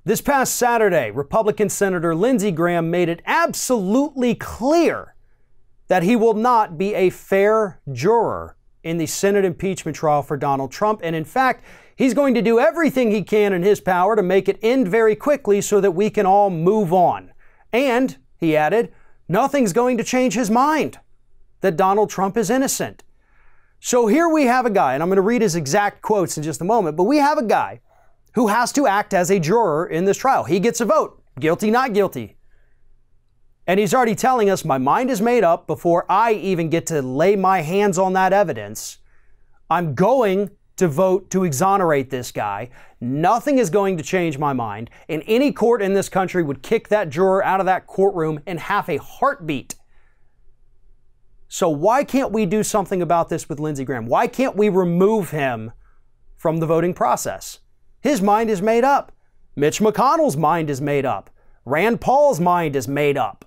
This past Saturday, Republican Senator Lindsey Graham made it absolutely clear that he will not be a fair juror in the Senate impeachment trial for Donald Trump. And in fact, he's going to do everything he can in his power to make it end very quickly so that we can all move on. And, he added, nothing's going to change his mind that Donald Trump is innocent. So here we have a guy, and I'm going to read his exact quotes in just a moment, but we have a guy who has to act as a juror in this trial. He gets a vote, guilty, not guilty. And he's already telling us, my mind is made up before I even get to lay my hands on that evidence. I'm going to vote to exonerate this guy. Nothing is going to change my mind. And any court in this country would kick that juror out of that courtroom in half a heartbeat. So why can't we do something about this with Lindsey Graham? Why can't we remove him from the voting process? His mind is made up. Mitch McConnell's mind is made up. Rand Paul's mind is made up.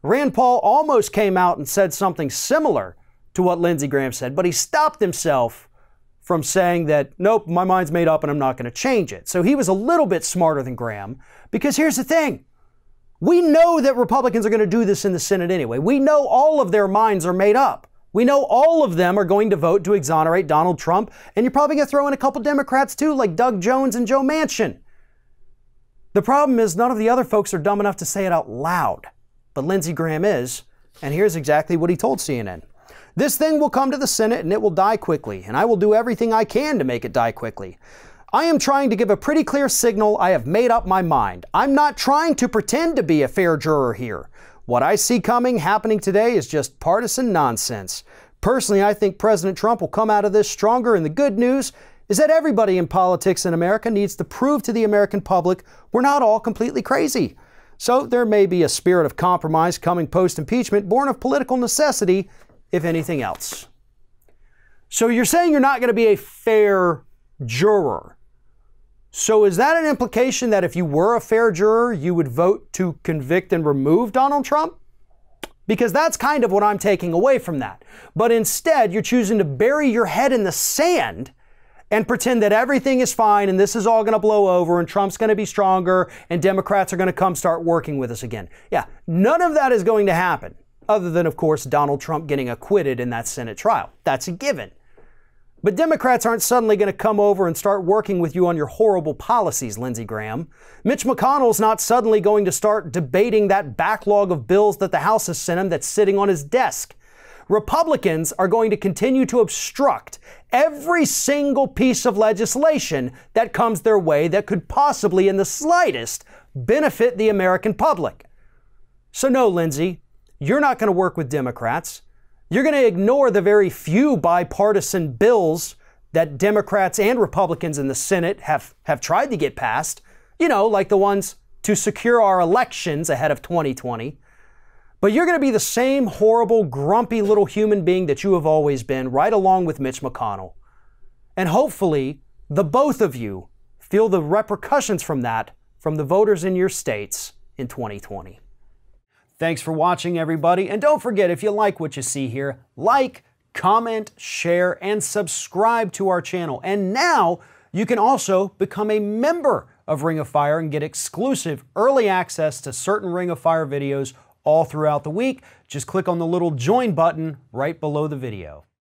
Rand Paul almost came out and said something similar to what Lindsey Graham said, but he stopped himself from saying that, nope, my mind's made up and I'm not going to change it. So he was a little bit smarter than Graham, because here's the thing. We know that Republicans are going to do this in the Senate anyway. We know all of their minds are made up. We know all of them are going to vote to exonerate Donald Trump, and you're probably going to throw in a couple Democrats too, like Doug Jones and Joe Manchin. The problem is none of the other folks are dumb enough to say it out loud, but Lindsey Graham is, and here's exactly what he told CNN. This thing will come to the Senate and it will die quickly, and I will do everything I can to make it die quickly. I am trying to give a pretty clear signal I have made up my mind. I'm not trying to pretend to be a fair juror here. What I see happening today is just partisan nonsense. Personally, I think President Trump will come out of this stronger, and the good news is that everybody in politics in America needs to prove to the American public we're not all completely crazy. So there may be a spirit of compromise coming post-impeachment, born of political necessity, if anything else. So you're saying you're not going to be a fair juror. So is that an implication that if you were a fair juror, you would vote to convict and remove Donald Trump? Because that's kind of what I'm taking away from that. But instead, you're choosing to bury your head in the sand and pretend that everything is fine and this is all going to blow over and Trump's going to be stronger and Democrats are going to come start working with us again. Yeah, none of that is going to happen, other than, of course, Donald Trump getting acquitted in that Senate trial. That's a given. But Democrats aren't suddenly going to come over and start working with you on your horrible policies, Lindsey Graham. Mitch McConnell's not suddenly going to start debating that backlog of bills that the House has sent him that's sitting on his desk. Republicans are going to continue to obstruct every single piece of legislation that comes their way that could possibly, in the slightest, benefit the American public. So no, Lindsey, you're not going to work with Democrats. You're going to ignore the very few bipartisan bills that Democrats and Republicans in the Senate have tried to get passed, you know, like the ones to secure our elections ahead of 2020. But you're going to be the same horrible, grumpy little human being that you have always been, right along with Mitch McConnell. And hopefully, the both of you feel the repercussions from that from the voters in your states in 2020. Thanks for watching, everybody. And don't forget, if you like what you see here, like, comment, share, and subscribe to our channel. And now you can also become a member of Ring of Fire and get exclusive early access to certain Ring of Fire videos all throughout the week. Just click on the little join button right below the video.